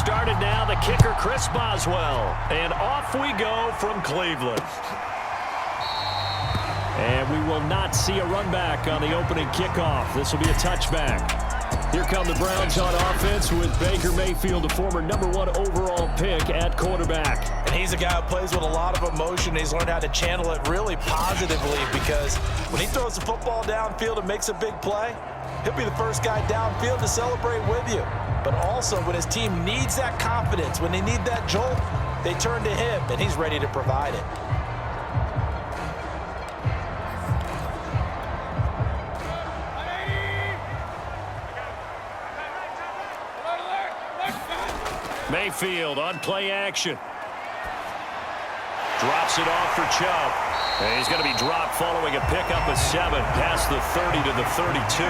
started now. The kicker, Chris Boswell. And off we go from Cleveland. And we will not see a run back on the opening kickoff. This will be a touchback. Here come the Browns on offense with Baker Mayfield, the former #1 overall pick at quarterback. And he's a guy who plays with a lot of emotion. He's learned how to channel it really positively because when he throws the football downfield and makes a big play, he'll be the first guy downfield to celebrate with you. But also when his team needs that confidence, when they need that jolt, they turn to him, and he's ready to provide it. Mayfield on play action. Drops it off for Chubb. And he's going to be dropped following a pickup of 7 past the 30 to the 32.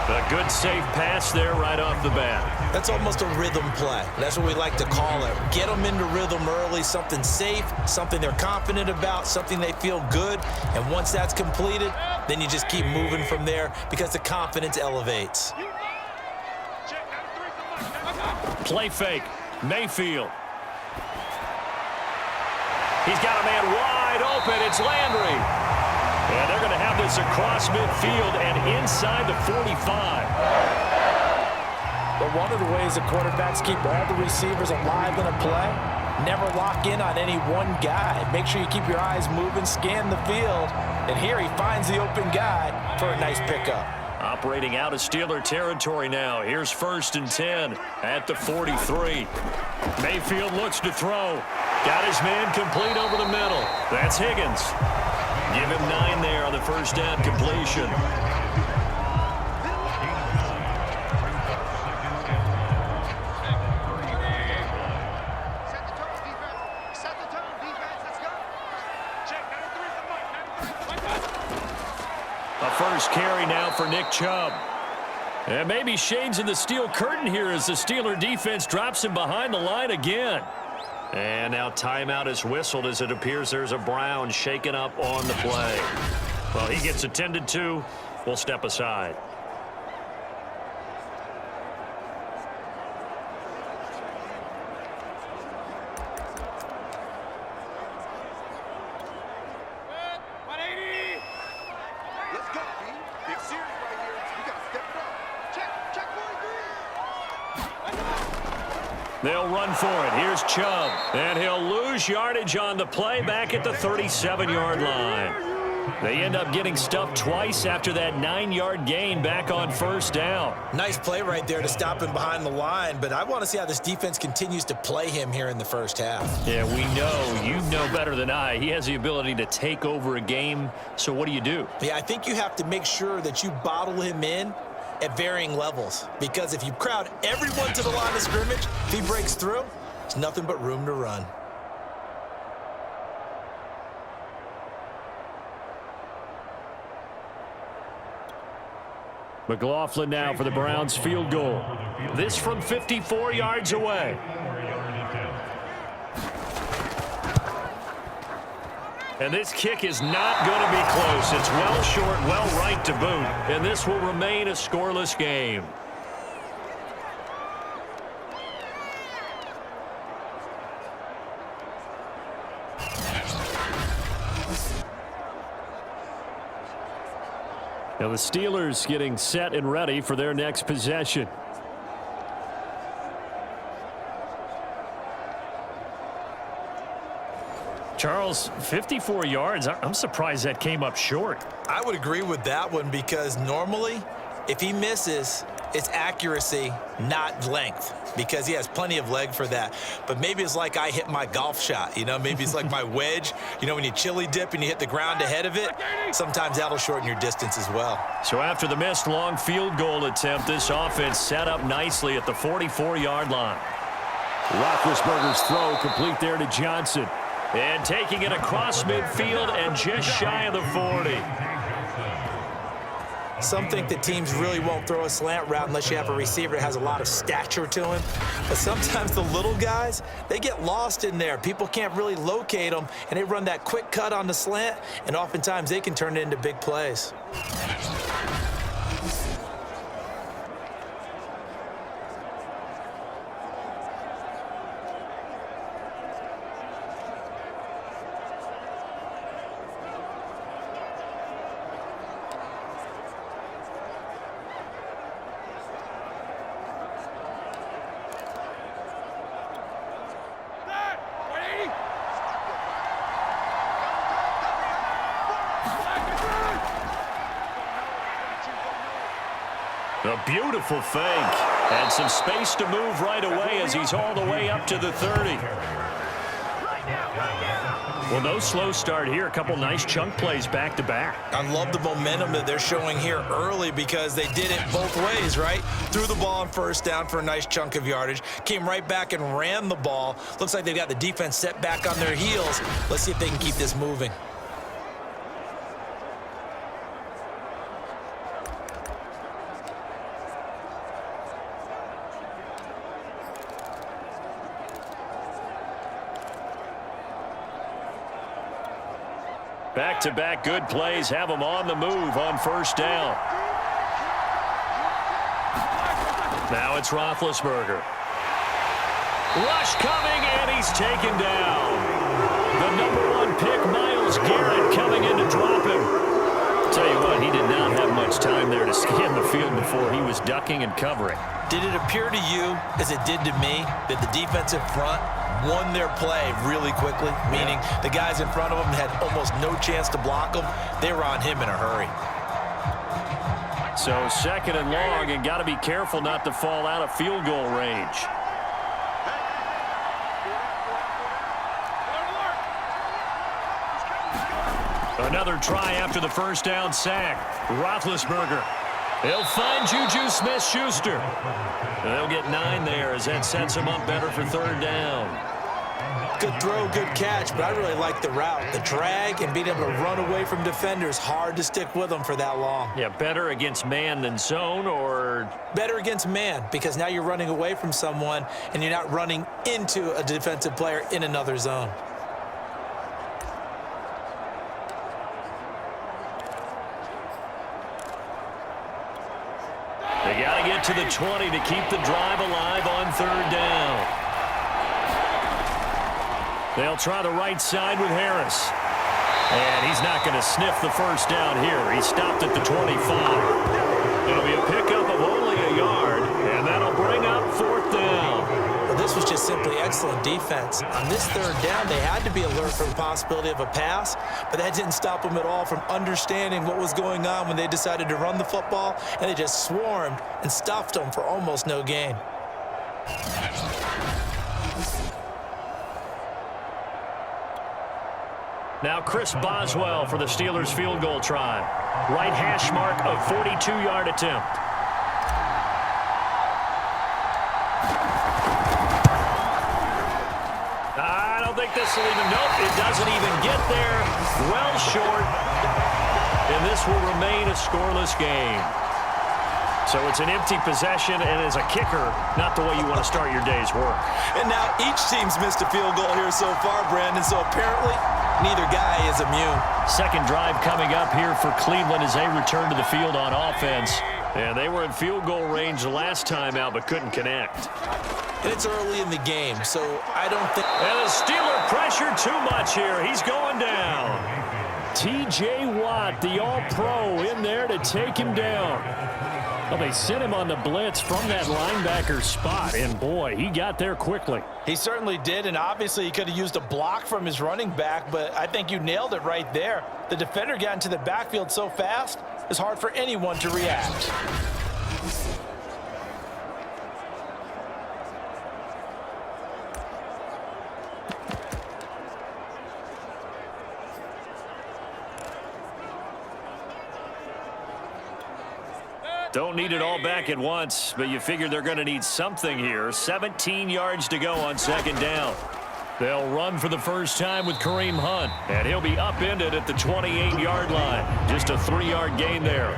A good safe pass there right off the bat. That's almost a rhythm play. That's what we like to call it. Get them into rhythm early, something safe, something they're confident about, something they feel good. And once that's completed, then you just keep moving from there because the confidence elevates. Play fake. Mayfield. He's got a man wide open. It's Landry. And they're going to have this across midfield and inside the 45. But one of the ways the quarterbacks keep all the receivers alive in a play, never lock in on any one guy. Make sure you keep your eyes moving, scan the field. And here he finds the open guy for a nice pickup. Operating out of Steeler territory now. Here's 1st and 10 at the 43. Mayfield looks to throw. Got his man complete over the middle. That's Higgins. Give him 9 there on the first down completion. A first carry now for Nick Chubb. And maybe shades in the steel curtain here as the Steeler defense drops him behind the line again. And now timeout is whistled as it appears there's a Brown shaken up on the play. Well, he gets attended to. We'll step aside. They'll run for it. Here's Chubb. And he'll lose yardage on the play back at the 37-yard line. They end up getting stuffed twice after that 9-yard gain back on first down. Nice play right there to stop him behind the line, but I want to see how this defense continues to play him here in the first half. Yeah, we know. You know better than I. He has the ability to take over a game, so what do you do? Yeah, I think you have to make sure that you bottle him in at varying levels, because if you crowd everyone to the line of scrimmage, if he breaks through, there's nothing but room to run. McLaughlin now for the Browns field goal. This from 54 yards away. And this kick is not going to be close. It's well short, well right to boot. And this will remain a scoreless game. Now the Steelers getting set and ready for their next possession. Charles, 54 yards. I'm surprised that came up short. I would agree with that one because normally if he misses, it's accuracy, not length, because he has plenty of leg for that. But maybe it's like I hit my golf shot, you know, maybe it's like my wedge, you know, when you chili dip and you hit the ground ahead of it, sometimes that'll shorten your distance as well. So after the missed long field goal attempt, this offense set up nicely at the 44-yard line. Roethlisberger's throw complete there to Johnson. And taking it across midfield and just shy of the 40. Some think that teams really won't throw a slant route unless you have a receiver that has a lot of stature to him. But sometimes the little guys, they get lost in there. People can't really locate them, and they run that quick cut on the slant, and oftentimes they can turn it into big plays. A beautiful fake. And some space to move right away as he's all the way up to the 30. Well, no slow start here. A couple nice chunk plays back-to-back. I love the momentum that they're showing here early because they did it both ways, right? Threw the ball on first down for a nice chunk of yardage. Came right back and ran the ball. Looks like they've got the defense set back on their heels. Let's see if they can keep this moving. Back-to-back good plays have them on the move on first down. Now it's Roethlisberger. Rush coming, and he's taken down. The #1 pick, Myles Garrett, coming in to drop him. Tell you what, he did not have much time there to scan the field before he was ducking and covering. Did it appear to you, as it did to me, that the defensive front won their play really quickly, meaning the guys in front of them had almost no chance to block them? They were on him in a hurry. So 2nd and long, and got to be careful not to fall out of field goal range. Another try after the first down sack. Roethlisberger. He'll find Juju Smith-Schuster. They'll get 9 there as that sets him up better for 3rd down. Good throw, good catch, but I really like the route. The drag and being able to run away from defenders, hard to stick with them for that long. Yeah, better against man than zone, or? Better against man, because now you're running away from someone and you're not running into a defensive player in another zone. They got to get to the 20 to keep the drive alive on 3rd down. They'll try the right side with Harris. And he's not going to sniff the first down here. He stopped at the 25. It'll be a pickup of only a yard, and that'll bring up 4th down. Well, this was just simply excellent defense. On this 3rd down, they had to be alert for the possibility of a pass, but that didn't stop them at all from understanding what was going on when they decided to run the football, and they just swarmed and stuffed them for almost no gain. Now Chris Boswell for the Steelers field goal try. Right hash mark of 42-yard attempt. I don't think this will even, nope, it doesn't even get there. Well short. And this will remain a scoreless game. So it's an empty possession, and as a kicker, not the way you want to start your day's work. And now each team's missed a field goal here so far, Brandon, so apparently neither guy is immune. Second drive coming up here for Cleveland as they return to the field on offense. And they were in field goal range the last time out, but couldn't connect. And it's early in the game, so I don't think... And the Steeler pressure too much here. He's going down. T.J. Watt, the All-Pro, in there to take him down. Well, they sent him on the blitz from that linebacker spot, and boy, he got there quickly. He certainly did, and obviously he could have used a block from his running back, but I think you nailed it right there. The defender got into the backfield so fast, it's hard for anyone to react. Don't need it all back at once, but you figure they're going to need something here. 17 yards to go on 2nd down. They'll run for the first time with Kareem Hunt, and he'll be upended at the 28-yard line. Just a 3-yard gain there.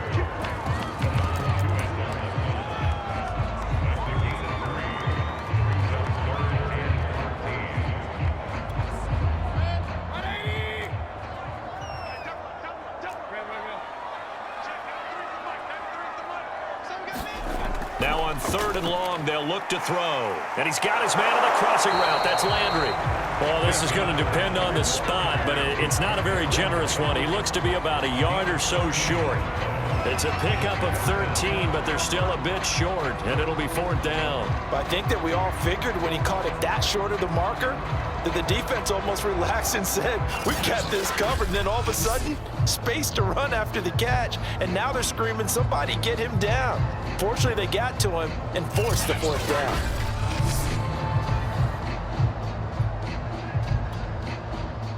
Now on 3rd and long, they'll look to throw. And he's got his man on the crossing route. That's Landry. Well, this is going to depend on the spot, but it's not a very generous one. He looks to be about a yard or so short. It's a pickup of 13, but they're still a bit short, and it'll be 4th down. But I think that we all figured when he caught it that short of the marker, that the defense almost relaxed and said, we've got this covered. And then all of a sudden, space to run after the catch. And now they're screaming, somebody get him down. Fortunately, they got to him and forced the fourth down.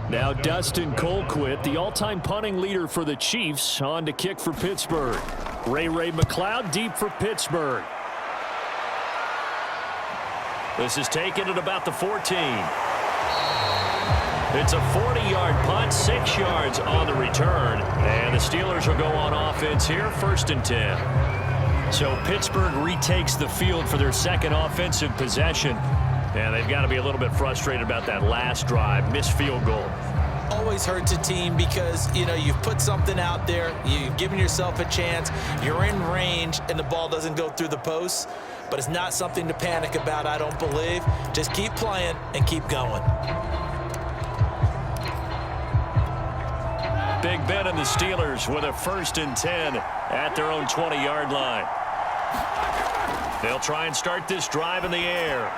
Now Dustin Colquitt, the all-time punting leader for the Chiefs, on to kick for Pittsburgh. Ray McCloud deep for Pittsburgh. This is taken at about the 14. It's a 40-yard punt, 6 yards on the return. And the Steelers will go on offense here, 1st and 10. So Pittsburgh retakes the field for their second offensive possession. And they've got to be a little bit frustrated about that last drive, missed field goal. Always hurts a team because, you know, you've put something out there, you've given yourself a chance, you're in range, and the ball doesn't go through the posts. But it's not something to panic about, I don't believe. Just keep playing and keep going. Big Ben and the Steelers with a 1st and 10 at their own 20-yard line. They'll try and start this drive in the air.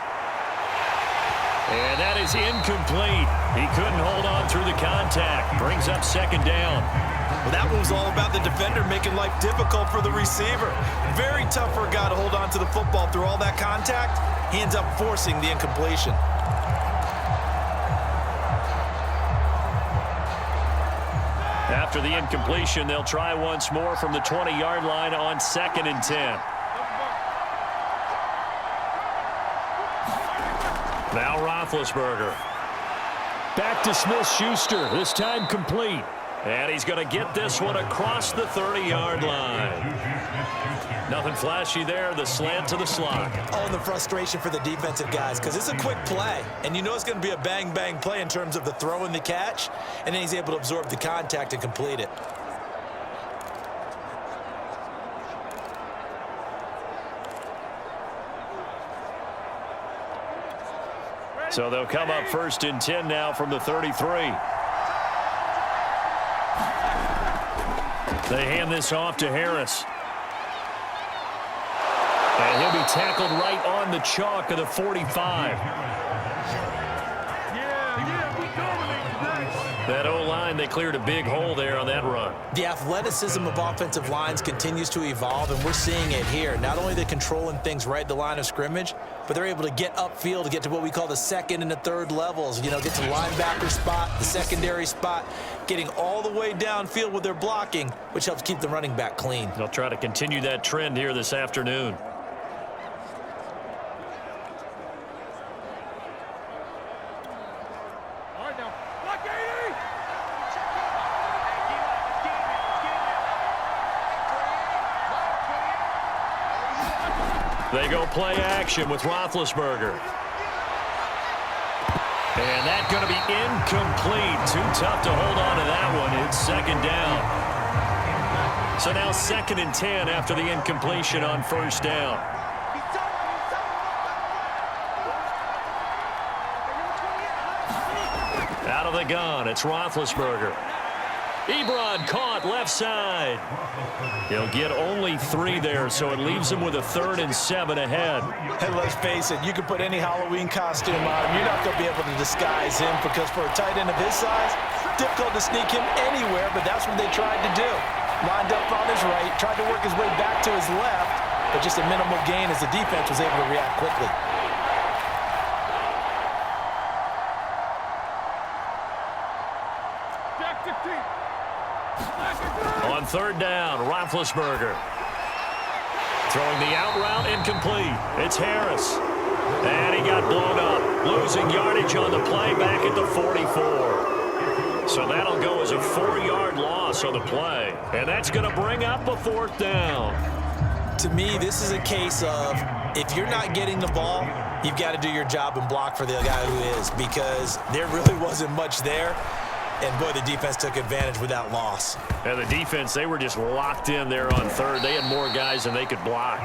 And that is incomplete. He couldn't hold on through the contact. Brings up 2nd down. Well, that one was all about the defender making life difficult for the receiver. Very tough for a guy to hold on to the football through all that contact. He ends up forcing the incompletion. After the incompletion, they'll try once more from the 20-yard line on 2nd and 10. Now Roethlisberger. Back to Smith-Schuster, this time complete. And he's going to get this one across the 30-yard line. Nothing flashy there, the slant to the slot. Oh, and the frustration for the defensive guys, because it's a quick play. And you know it's going to be a bang-bang play in terms of the throw and the catch. And then he's able to absorb the contact and complete it. So they'll come up 1st and 10 now from the 33. They hand this off to Harris. And he'll be tackled right on the chalk of the 45. That O-line, they cleared a big hole there on that run. The athleticism of offensive lines continues to evolve, and we're seeing it here. Not only are they controlling things right at the line of scrimmage, but they're able to get upfield to get to what we call the 2nd and the 3rd levels. You know, get to the linebacker spot, the secondary spot, getting all the way downfield with their blocking, which helps keep the running back clean. They'll try to continue that trend here this afternoon. They go play action with Roethlisberger. And that's going to be incomplete. Too tough to hold on to that one. It's 2nd down. So now 2nd and 10 after the incompletion on 1st down. Out of the gun, it's Roethlisberger. Ebron caught left side. He'll get only 3 there, so it leaves him with a 3rd and 7 ahead. And let's face it, you can put any Halloween costume on him. You're not going to be able to disguise him because for a tight end of his size, difficult to sneak him anywhere, but that's what they tried to do. Lined up on his right, tried to work his way back to his left, but just a minimal gain as the defense was able to react quickly. On 3rd down, Roethlisberger. Throwing the out route, incomplete. It's Harris. And he got blown up. Losing yardage on the play back at the 44. So that'll go as a 4-yard loss on the play. And that's going to bring up a 4th down. To me, this is a case of if you're not getting the ball, you've got to do your job and block for the guy who is, because there really wasn't much there. And, boy, the defense took advantage with that loss. And the defense, they were just locked in there on 3rd. They had more guys than they could block.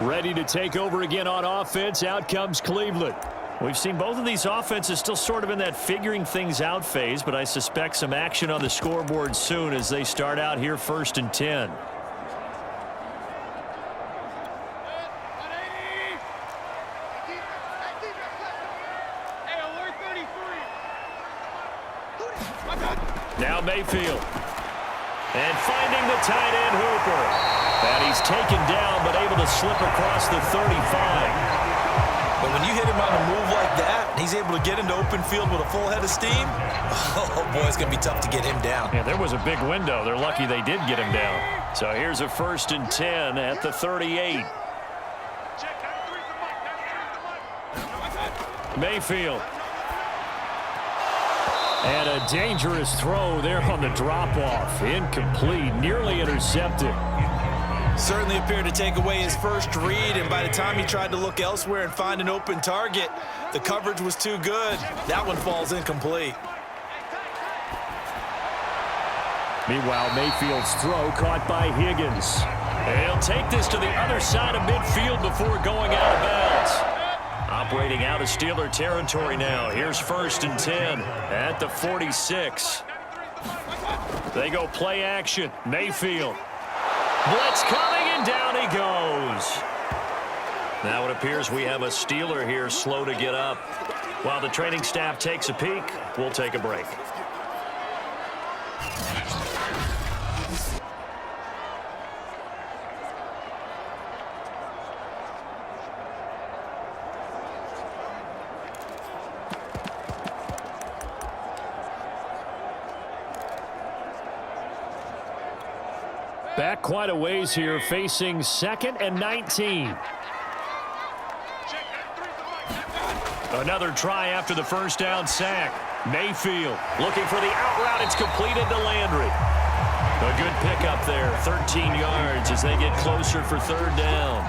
Ready to take over again on offense. Out comes Cleveland. We've seen both of these offenses still sort of in that figuring things out phase, but I suspect some action on the scoreboard soon as they start out here 1st and 10. Now Mayfield. And finding the tight end Hooper. And he's taken down but able to slip across the 35. But when you hit him on a move like that, and he's able to get into open field with a full head of steam, oh boy, it's going to be tough to get him down. Yeah, there was a big window. They're lucky they did get him down. So here's a 1st and 10 at the 38. Mayfield. And a dangerous throw there on the drop-off. Incomplete, nearly intercepted. Certainly appeared to take away his first read, and by the time he tried to look elsewhere and find an open target, the coverage was too good. That one falls incomplete. Meanwhile, Mayfield's throw caught by Higgins. He'll take this to the other side of midfield before going out of bounds. Operating out of Steeler territory now. Here's 1st and 10 at the 46. They go play action. Mayfield. Blitz coming, and down he goes. Now it appears we have a Steeler here slow to get up. While the training staff takes a peek, we'll take a break. Back quite a ways here, facing 2nd and 19. Another try after the first down sack. Mayfield looking for the out route. It's completed to Landry. A good pickup there, 13 yards as they get closer for 3rd down.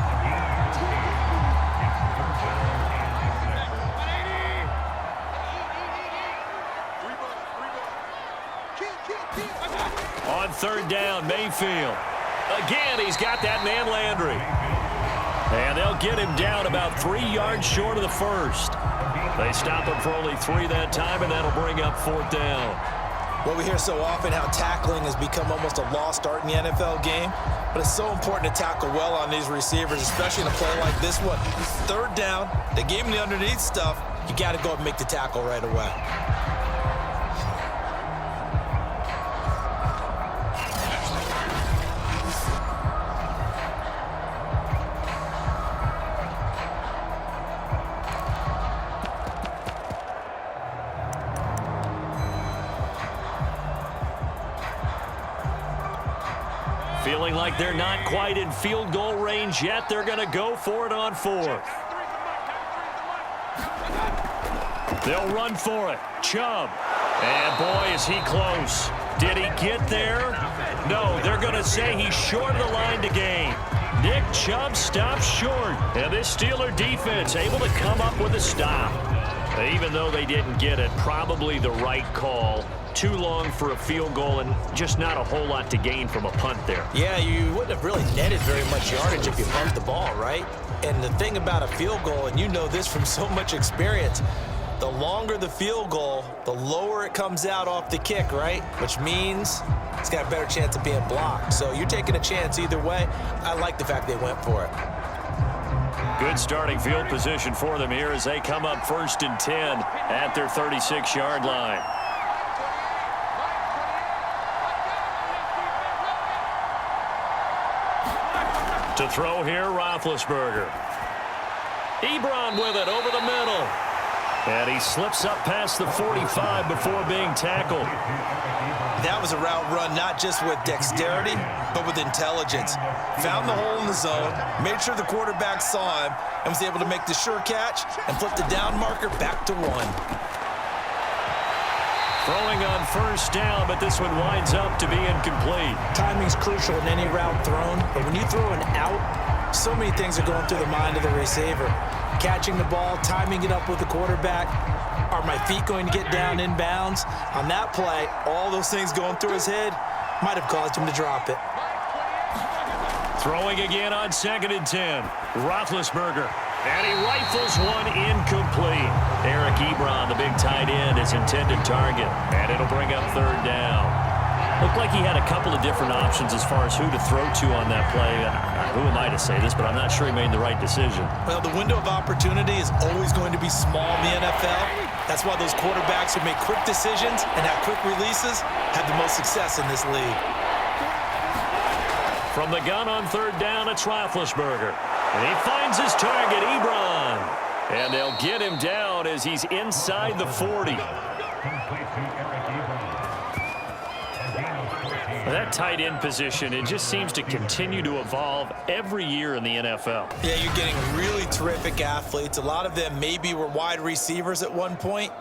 On 3rd down, Mayfield. Again, he's got that man Landry. And they'll get him down about 3 yards short of the first. They stop him for only 3 that time, and that'll bring up 4th down. Well, we hear so often how tackling has become almost a lost art in the NFL game, but it's so important to tackle well on these receivers, especially in a play like this one. 3rd down, they gave him the underneath stuff. You got to go up and make the tackle right away. Feeling like they're not quite in field goal range yet. They're going to go for it on 4th. They'll run for it. Chubb. And boy, is he close. Did he get there? No, they're going to say he's short of the line to gain. Nick Chubb stops short. And this Steeler defense able to come up with a stop. Even though they didn't get it, probably the right call. Too long for a field goal and just not a whole lot to gain from a punt there. Yeah, you wouldn't have really netted very much yardage if you pumped the ball, right? And the thing about a field goal, and you know this from so much experience, the longer the field goal, the lower it comes out off the kick, right? Which means it's got a better chance of being blocked. So you're taking a chance either way. I like the fact they went for it. Good starting field position for them here as they come up 1st and 10 at their 36-yard line. To throw here, Roethlisberger. Ebron with it over the middle. And he slips up past the 45 before being tackled. That was a route run not just with dexterity, but with intelligence. Found the hole in the zone, made sure the quarterback saw him, and was able to make the sure catch and flip the down marker back to 1. Throwing on 1st down, but this one winds up to be incomplete. Timing's crucial in any route thrown, but when you throw an out, so many things are going through the mind of the receiver. Catching the ball, timing it up with the quarterback. Are my feet going to get down in bounds? On that play, all those things going through his head might have caused him to drop it. Throwing again on 2nd and 10. Roethlisberger. And he rifles one incomplete. Eric Ebron, the big tight end, his intended target. And it'll bring up 3rd down. Looked like he had a couple of different options as far as who to throw to on that play. Who am I to say this, but I'm not sure he made the right decision. Well, the window of opportunity is always going to be small in the NFL. That's why those quarterbacks who make quick decisions and have quick releases have the most success in this league. From the gun on third down, it's Roethlisberger. And he finds his target, Ebron. And they'll get him down as he's inside the 40. That tight end position, it just seems to continue to evolve every year in the NFL. Yeah, you're getting really terrific athletes. A lot of them maybe were wide receivers at one point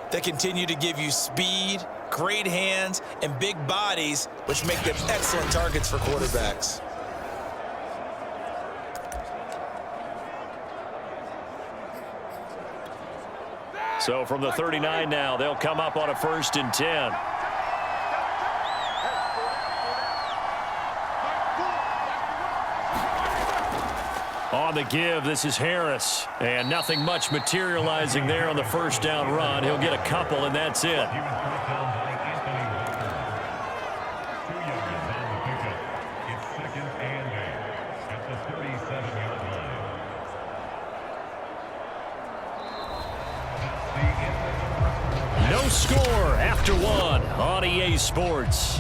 that continue to give you speed, great hands, and big bodies, which make them excellent targets for quarterbacks. So from the 39 now, they'll come up on a 1st and 10. On the give, this is Harris. And nothing much materializing there on the first down run. He'll get a couple, and that's it. No score after one on EA Sports.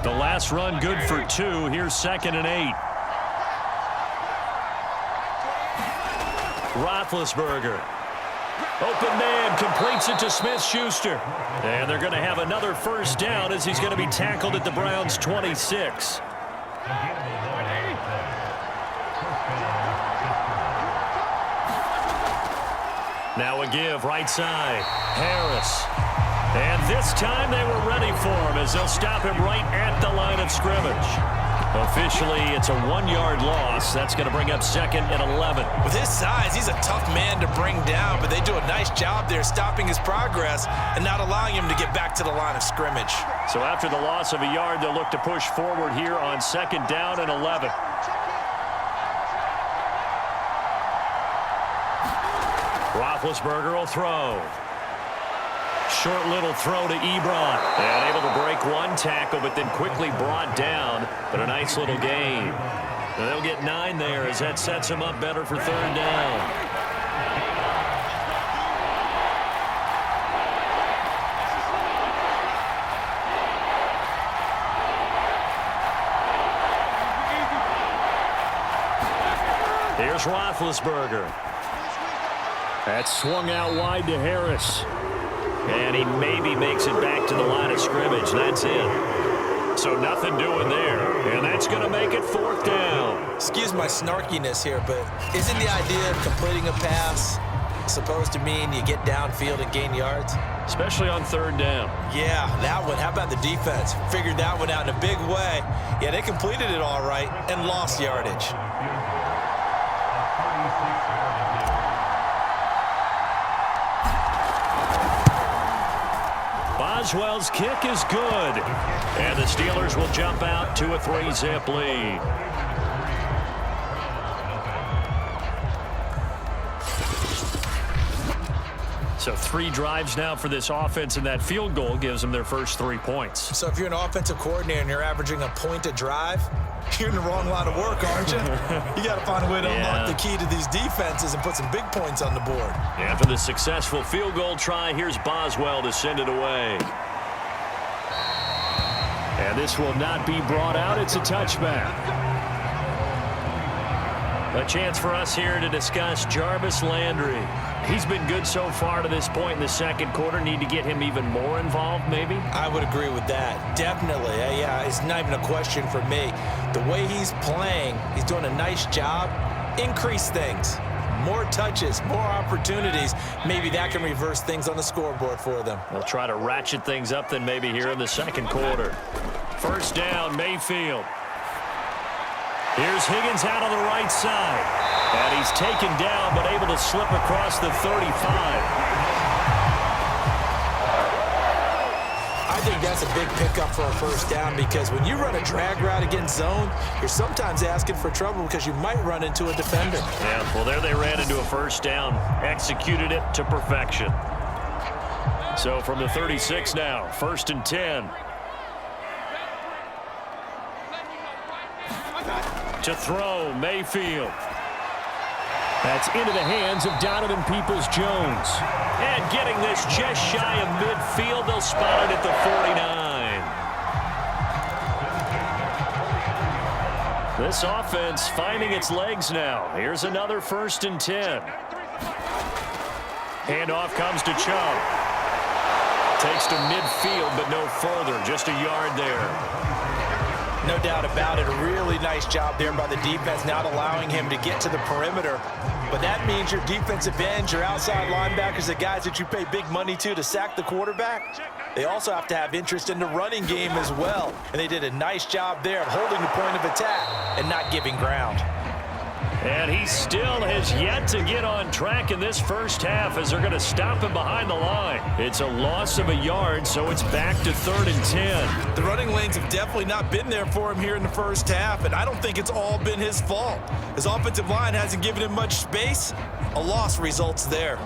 The last run good for 2. Here's 2nd and 8. Roethlisberger. Open man, completes it to Smith-Schuster. And they're going to have another first down as he's going to be tackled at the Browns' 26. Now a give, right side. Harris. And this time they were ready for him as they'll stop him right at the line of scrimmage. Officially, it's a 1-yard loss. That's going to bring up 2nd and 11. With his size, he's a tough man to bring down, but they do a nice job there stopping his progress and not allowing him to get back to the line of scrimmage. So after the loss of a yard, they'll look to push forward here on 2nd down and 11. Roethlisberger will throw. Short little throw to Ebron. And able to break one tackle, but then quickly brought down. But a nice little gain. And they'll get 9 there as that sets him up better for 3rd down. Here's Roethlisberger. That's swung out wide to Harris. And he maybe makes it back to the line of scrimmage. That's it. So nothing doing there. And that's going to make it 4th down. Excuse my snarkiness here, but isn't the idea of completing a pass supposed to mean you get downfield and gain yards? Especially on 3rd down. Yeah, that one. How about the defense? Figured that one out in a big way. Yeah, they completed it all right and lost yardage. Boswell's kick is good. And the Steelers will jump out to a 3-zip lead. So 3 drives now for this offense, and that field goal gives them their first 3 points. So if you're an offensive coordinator and you're averaging a point a drive, you're in the wrong line of work, aren't you? You got to find a way to unlock the key to these defenses and put some big points on the board. After the successful field goal try, here's Boswell to send it away. And this will not be brought out. It's a touchback. A chance for us here to discuss Jarvis Landry. He's been good so far to this point in the 2nd quarter. Need to get him even more involved, maybe? I would agree with that. Definitely. Yeah, it's not even a question for me. The way he's playing, he's doing a nice job. Increase things. More touches, more opportunities. Maybe that can reverse things on the scoreboard for them. They'll try to ratchet things up then maybe here in the 2nd quarter. 1st down, Mayfield. Here's Higgins out on the right side. And he's taken down but able to slip across the 35. I think that's a big pickup for a 1st down because when you run a drag route against zone, you're sometimes asking for trouble because you might run into a defender. Yeah, well, there they ran into a 1st down. Executed it to perfection. So from the 36 now, 1st and 10. To throw, Mayfield. That's into the hands of Donovan Peoples-Jones. And getting this just shy of midfield, they'll spot it at the 49. This offense finding its legs now. Here's another 1st and 10. Handoff comes to Chubb. Takes to midfield, but no further. Just a yard there. No doubt about it. A really nice job there by the defense, not allowing him to get to the perimeter. But that means your defensive ends, your outside linebackers, the guys that you pay big money to sack the quarterback, they also have to have interest in the running game as well. And they did a nice job there of holding the point of attack and not giving ground. And he still has yet to get on track in this first half as they're going to stop him behind the line. It's a loss of a yard, so it's back to 3rd and 10. The running lanes have definitely not been there for him here in the first half, and I don't think it's all been his fault. His offensive line hasn't given him much space. A loss results there.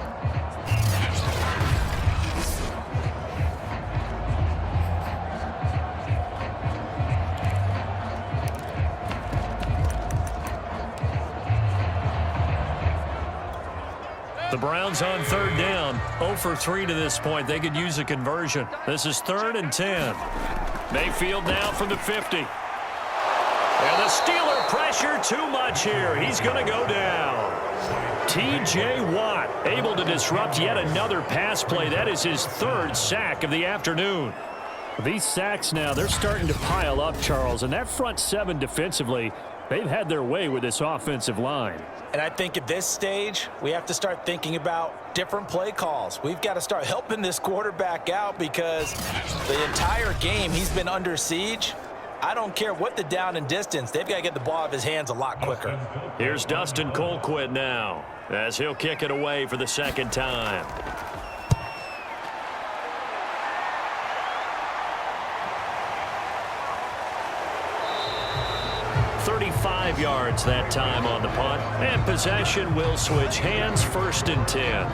The Browns on 3rd down, 0 for 3 to this point. They could use a conversion. This is 3rd and 10. Mayfield now from the 50. And the Steeler pressure too much here. He's going to go down. T.J. Watt able to disrupt yet another pass play. That is his 3rd sack of the afternoon. These sacks now, they're starting to pile up, Charles. And that front 7 defensively, they've had their way with this offensive line. And I think at this stage, we have to start thinking about different play calls. We've got to start helping this quarterback out because the entire game he's been under siege. I don't care what the down and distance. They've got to get the ball out of his hands a lot quicker. Here's Dustin Colquitt now as he'll kick it away for the 2nd time. Yards that time on the punt, and possession will switch hands. 1st and 10.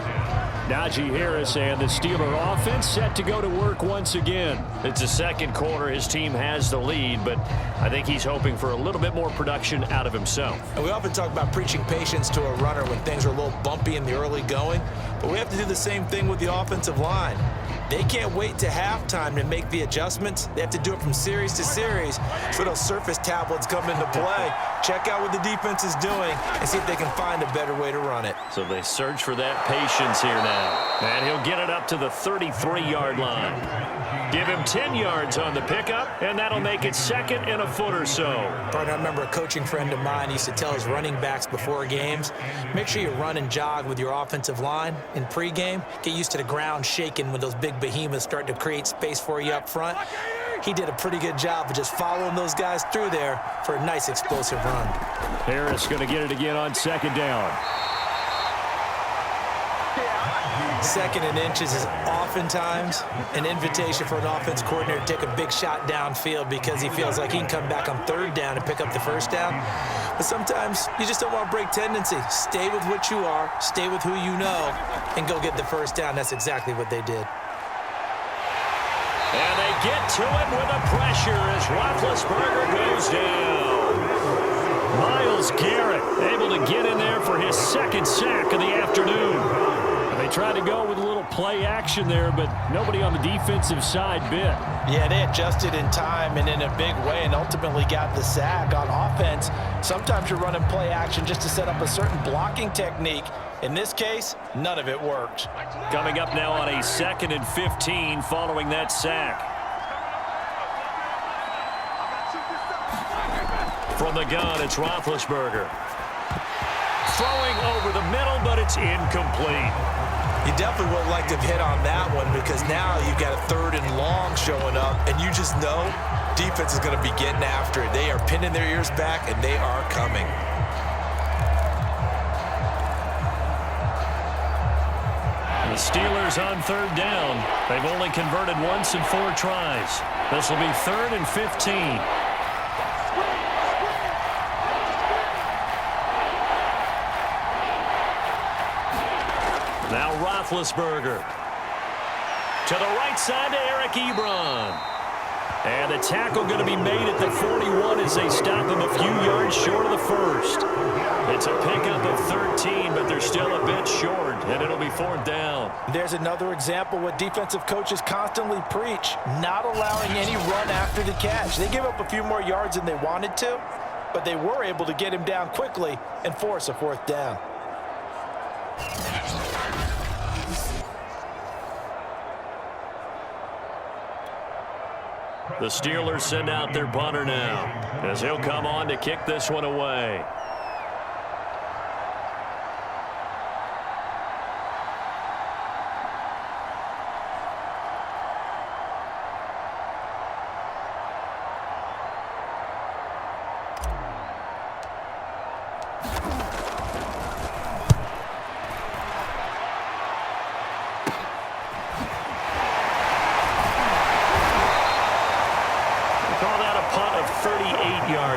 Najee Harris and the Steeler offense set to go to work once again. It's the 2nd quarter. His team has the lead, but I think he's hoping for a little bit more production out of himself. And we often talk about preaching patience to a runner when things are a little bumpy in the early going, but we have to do the same thing with the offensive line. They can't wait to halftime to make the adjustments. They have to do it from series to series so those surface tablets come into play. Check out what the defense is doing and see if they can find a better way to run it. So they search for that patience here now. And he'll get it up to the 33-yard line. Give him 10 yards on the pickup, and that'll make it 2nd and a foot or so. Partner, I remember a coaching friend of mine used to tell his running backs before games, make sure you run and jog with your offensive line in pregame. Get used to the ground shaking when those big behemoths start to create space for you up front. He did a pretty good job of just following those guys through there for a nice explosive run. Harris going to get it again on 2nd down. 2nd and inches is oftentimes an invitation for an offense coordinator to take a big shot downfield because he feels like he can come back on 3rd down and pick up the 1st down. But sometimes you just don't want to break tendency. Stay with what you are, stay with who you know, and go get the 1st down. That's exactly what they did. And they get to it with the pressure as Roethlisberger goes down. Myles Garrett able to get in there for his 2nd sack of the afternoon. They tried to go with a little play action there, but nobody on the defensive side bit. Yeah, they adjusted in time and in a big way and ultimately got the sack. On offense, sometimes you're running play action just to set up a certain blocking technique. In this case, none of it worked. Coming up now on a 2nd and 15 following that sack. From the gun, it's Roethlisberger. Throwing over the middle, but it's incomplete. You definitely would like to have hit on that one because now you've got a 3rd and long showing up, and you just know defense is going to be getting after it. They are pinning their ears back, and they are coming. The Steelers on 3rd down. They've only converted once in 4 tries. This will be 3rd and 15. Now Roethlisberger. To the right side to Eric Ebron. And the tackle going to be made at the 41 as they stop him a few yards short of the first. It's a pickup of 13, but they're still a bit short, and it'll be 4th down. There's another example what defensive coaches constantly preach, not allowing any run after the catch. They give up a few more yards than they wanted to, but they were able to get him down quickly and force a 4th down. The Steelers send out their punter now, as he'll come on to kick this one away.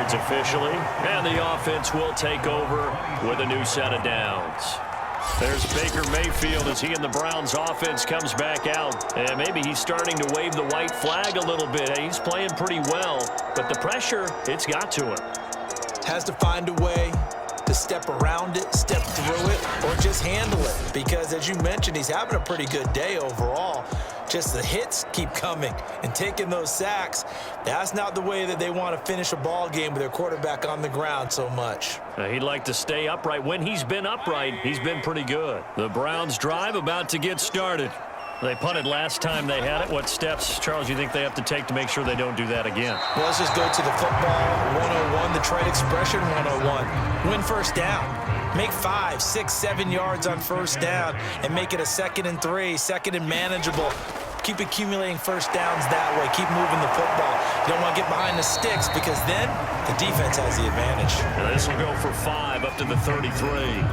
Officially, and the offense will take over with a new set of downs. There's Baker Mayfield as he and the Browns offense comes back out, and maybe he's starting to wave the white flag a little bit. He's playing pretty well, but the pressure, it's got to him. Has to find a way to step around it, step through it, or just handle it, because as you mentioned, he's having a pretty good day overall. Just the hits keep coming and taking those sacks. That's not the way that they want to finish a ball game with their quarterback on the ground so much. He'd like to stay upright. When he's been upright, he's been pretty good. The Browns drive about to get started. They punted last time they had it. What steps, Charles, you think they have to take to make sure they don't do that again? Well, let's just go to the football 101, the trade expression 101. Win first down. Make 5, 6, 7 yards on first down and make it a 2nd and 3, 2nd and manageable. Keep accumulating first downs that way. Keep moving the football. You don't want to get behind the sticks because then the defense has the advantage. And this will go for 5 up to the 33.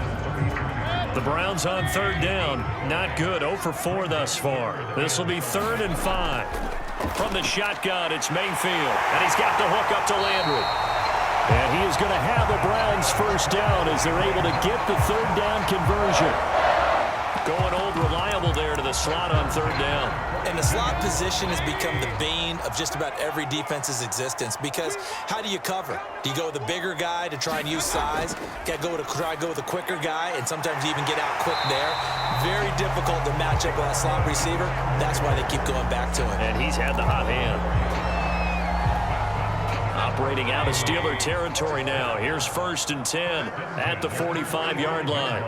The Browns on 3rd down. Not good. 0 for 4 thus far. This will be 3rd and 5. From the shotgun, it's Mayfield. And he's got the hook up to Landry. And he is going to have the Browns first down as they're able to get the 3rd down conversion. Going old reliable there to the slot on 3rd down. And the slot position has become the bane of just about every defense's existence because how do you cover? Do you go with the bigger guy to try and use size? Got to try to go with the quicker guy and sometimes you even get out quick there. Very difficult to match up with a slot receiver. That's why they keep going back to him. And he's had the hot hand. Operating out of Steeler territory now. Here's 1st and 10 at the 45-yard line.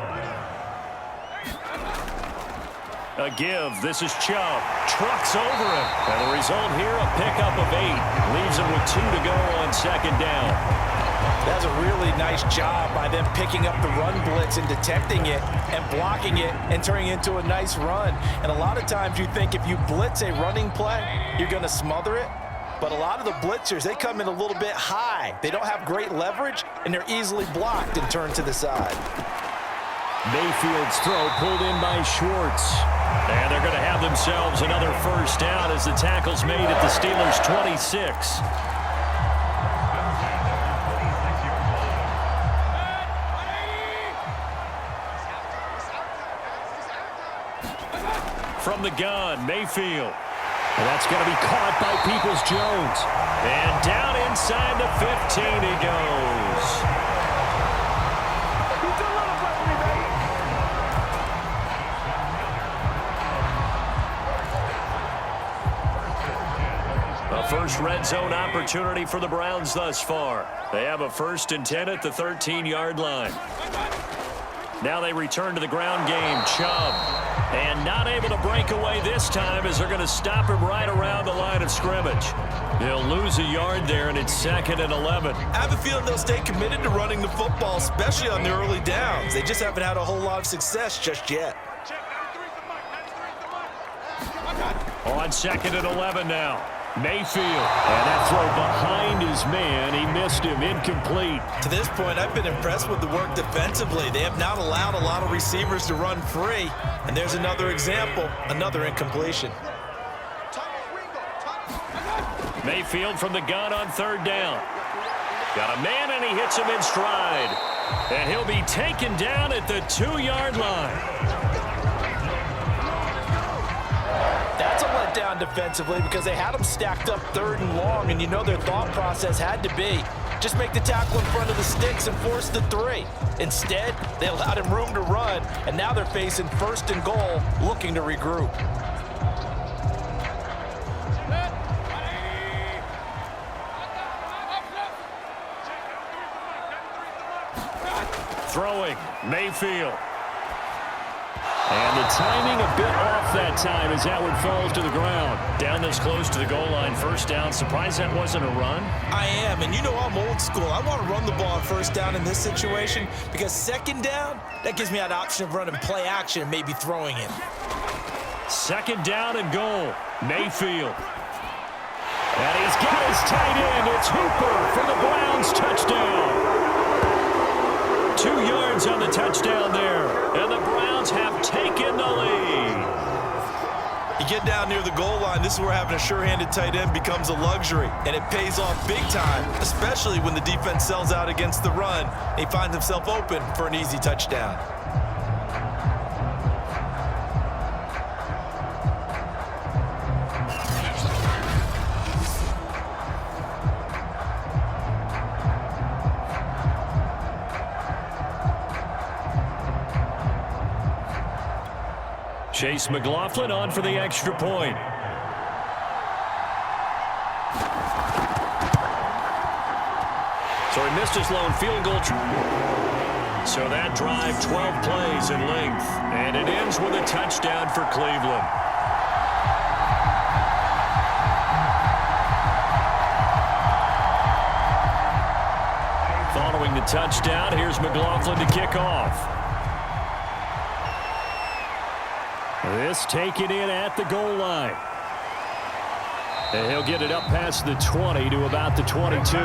A give. This is Chubb. Trucks over him. And the result here, a pickup of 8. Leaves him with 2 to go on 2nd down. That's a really nice job by them picking up the run blitz and detecting it and blocking it and turning it into a nice run. And a lot of times you think if you blitz a running play, you're going to smother it. But a lot of the blitzers, they come in a little bit high. They don't have great leverage, and they're easily blocked and turned to the side. Mayfield's throw pulled in by Schwartz. And they're going to have themselves another first down as the tackle's made at the Steelers' 26. From the gun, Mayfield. And that's going to be caught by Peoples-Jones. And down inside the 15 he goes. A first red zone opportunity for the Browns thus far. They have a 1st and 10 at the 13-yard line. Now they return to the ground game. Chubb. And not able to break away this time as they're going to stop him right around the line of scrimmage. They'll lose a yard there, and it's 2nd and 11. I have a feeling they'll stay committed to running the football, especially on the early downs. They just haven't had a whole lot of success just yet. On 2nd and 11 now. Mayfield. And that throw behind his man. He missed him. Incomplete. To this point, I've been impressed with the work defensively. They have not allowed a lot of receivers to run free. And there's another example, another incompletion. Mayfield from the gun on 3rd down. Got a man, and he hits him in stride. And he'll be taken down at the 2-yard line. That's a down defensively because they had them stacked up 3rd and long, and you know their thought process had to be just make the tackle in front of the sticks and force the 3. Instead, they allowed him room to run, and now they're facing 1st and goal, looking to regroup. Throwing, Mayfield. And the timing a bit off that time as that one falls to the ground. Down this close to the goal line, 1st down. Surprised that wasn't a run? I am, and you know I'm old school. I want to run the ball on 1st down in this situation because 2nd down, that gives me that option of running play action and maybe throwing it. 2nd down and goal. Mayfield. And he's got his tight end. It's Hooper for the Browns touchdown. 2 yards on the touchdown there, and the Browns have taken the lead. You get down near the goal line, this is where having a sure-handed tight end becomes a luxury, and it pays off big time, especially when the defense sells out against the run. He finds himself open for an easy touchdown. Chase McLaughlin on for the extra point. So he missed his lone field goal. So that drive, 12 plays in length. And it ends with a touchdown for Cleveland. Following the touchdown, here's McLaughlin to kick off. This taken in at the goal line. And he'll get it up past the 20 to about the 22.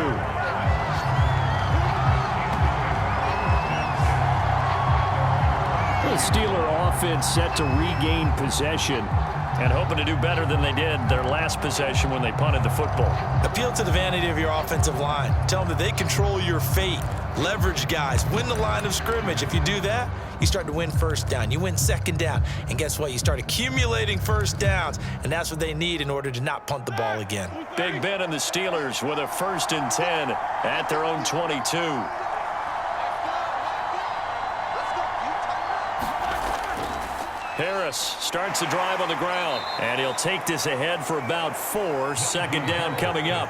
The Steeler offense set to regain possession and hoping to do better than they did their last possession when they punted the football. Appeal to the vanity of your offensive line. Tell them that they control your fate. Leverage guys. Win the line of scrimmage. If you do that, you start to win 1st down. You win 2nd down. And guess what? You start accumulating 1st downs. And that's what they need in order to not punt the ball again. Big Ben and the Steelers with a 1st and 10 at their own 22. Harris starts the drive on the ground. And he'll take this ahead for about 4. 2nd down coming up.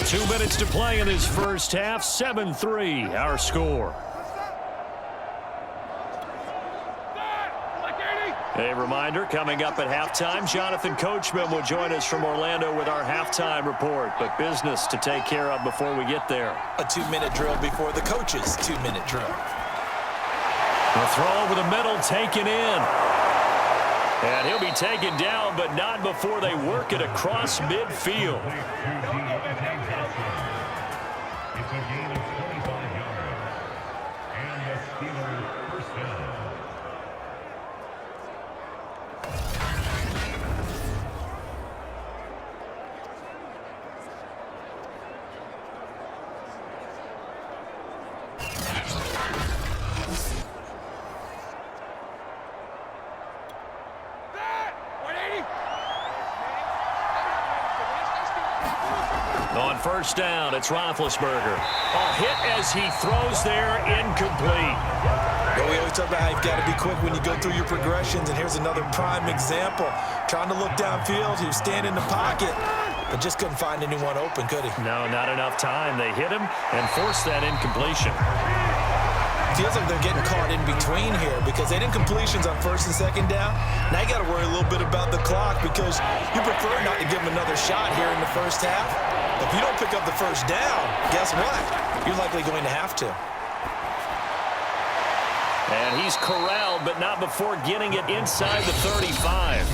2 minutes to play in this first half. 7-3 our score. A reminder, coming up at halftime, Jonathan Coachman will join us from Orlando with our halftime report. But business to take care of before we get there. A 2-minute drill before the coach's 2-minute drill. The throw over the middle taken in. And he'll be taken down, but not before they work it across midfield. It's a gain of 25 yards. And the Steelers 1st down. On 1st down, it's Roethlisberger. A hit as he throws there, incomplete. Well, we always talk about how you've got to be quick when you go through your progressions, and here's another prime example. Trying to look downfield, he was standing in the pocket, but just couldn't find anyone open, could he? No, not enough time. They hit him and forced that incompletion. Feels like they're getting caught in between here because they did incompletions on 1st and 2nd down. Now you got to worry a little bit about the clock because you prefer not to give them another shot here in the first half. If you don't pick up the 1st down, guess what? You're likely going to have to. And he's corralled, but not before getting it inside the 35.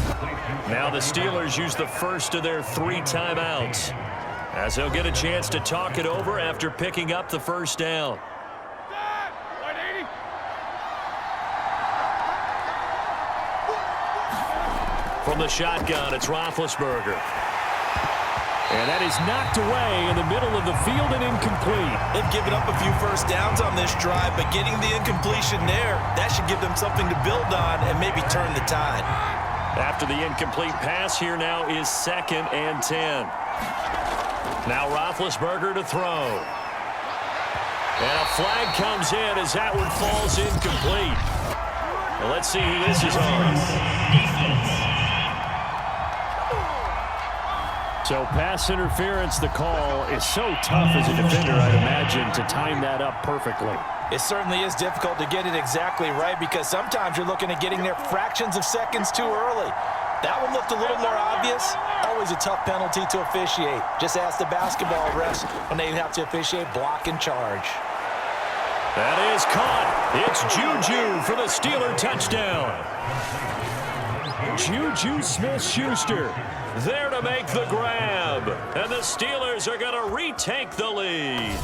Now the Steelers use the first of their 3 timeouts as they'll get a chance to talk it over after picking up the 1st down. From the shotgun, it's Roethlisberger. And that is knocked away in the middle of the field and incomplete. They've given up a few first downs on this drive, but getting the incompletion there, that should give them something to build on and maybe turn the tide. After the incomplete pass, here now is 2nd and 10. Now Roethlisberger to throw. And a flag comes in as that one falls incomplete. Well, let's see who this is on. So pass interference, the call is so tough as a defender, I'd imagine, to time that up perfectly. It certainly is difficult to get it exactly right because sometimes you're looking at getting there fractions of seconds too early. That one looked a little more obvious. Always a tough penalty to officiate. Just ask the basketball refs when they have to officiate block and charge. That is caught. It's Juju for the Steeler touchdown. Juju Smith-Schuster there to make the grab. And the Steelers are going to retake the lead.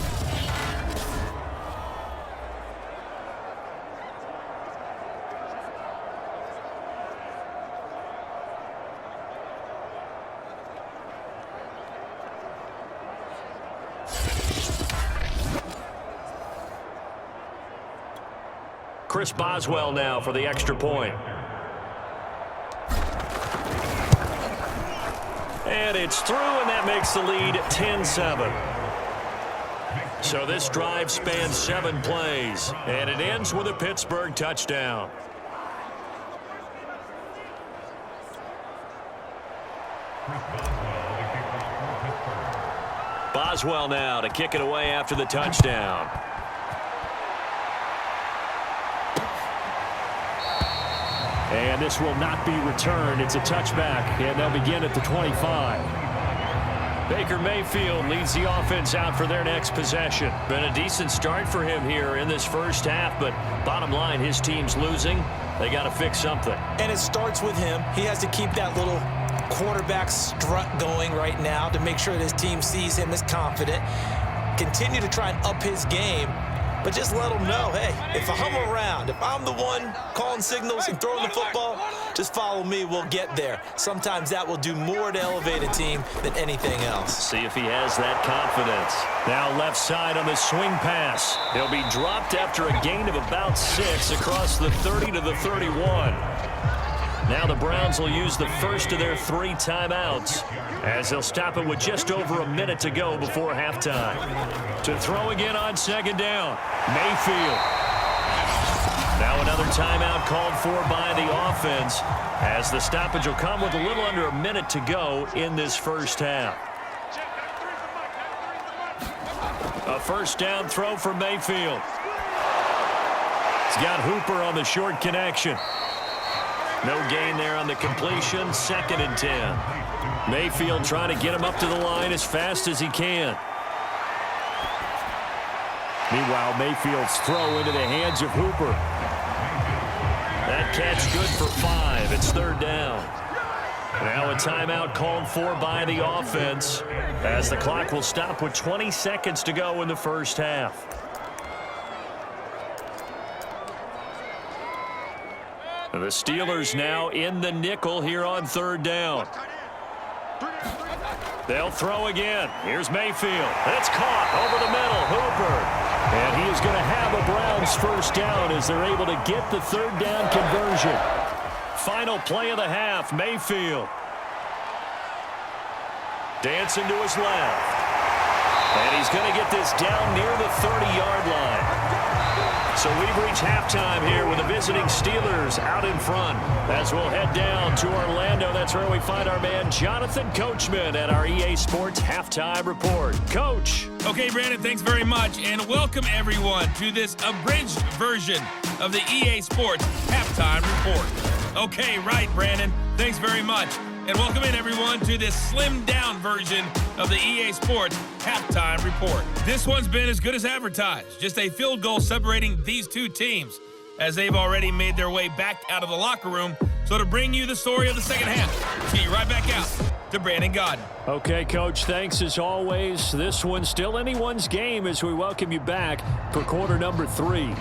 Chris Boswell now for the extra point. And it's through, and that makes the lead 10-7. So this drive spans 7 plays, and it ends with a Pittsburgh touchdown. Boswell now to kick it away after the touchdown. And this will not be returned. It's a touchback, and they'll begin at the 25. Baker Mayfield leads the offense out for their next possession. Been a decent start for him here in this first half, but bottom line, his team's losing. They got to fix something. And it starts with him. He has to keep that little quarterback strut going right now to make sure that his team sees him as confident. Continue to try and up his game. But just let them know, hey, if I'm around, if I'm the one calling signals and throwing the football, just follow me, we'll get there. Sometimes that will do more to elevate a team than anything else. See if he has that confidence. Now left side on the swing pass. He'll be dropped after a gain of about 6 across the 30 to the 31. Now the Browns will use the first of their 3 timeouts as they'll stop it with just over a minute to go before halftime. To throw again on 2nd down, Mayfield. Now another timeout called for by the offense as the stoppage will come with a little under a minute to go in this first half. A first down throw for Mayfield. He's got Hooper on the short connection. No gain there on the completion, 2nd and 10. Mayfield trying to get him up to the line as fast as he can. Meanwhile, Mayfield's throw into the hands of Hooper. That catch good for 5. It's 3rd down. Now a timeout called for by the offense as the clock will stop with 20 seconds to go in the first half. The Steelers now in the nickel here on 3rd down. They'll throw again. Here's Mayfield. It's caught over the middle. Hooper. And he is going to have a Browns first down as they're able to get the 3rd down conversion. Final play of the half, Mayfield. Dancing to his left. And he's going to get this down near the 30-yard line. So we've reached halftime here with the visiting Steelers out in front. As we'll head down to Orlando, that's where we find our man Jonathan Coachman at our EA Sports Halftime Report. Coach. Okay, Brandon, thanks very much, and welcome everyone to this abridged version of the EA Sports Halftime Report. Okay, right, Brandon, thanks very much. And welcome in, everyone, to this slimmed-down version of the EA Sports Halftime Report. This one's been as good as advertised. Just a field goal separating these two teams as they've already made their way back out of the locker room. So to bring you the story of the second half, see you right back out to Brandon Godden. Okay, Coach, thanks as always. This one's still anyone's game as we welcome you back for quarter number 3.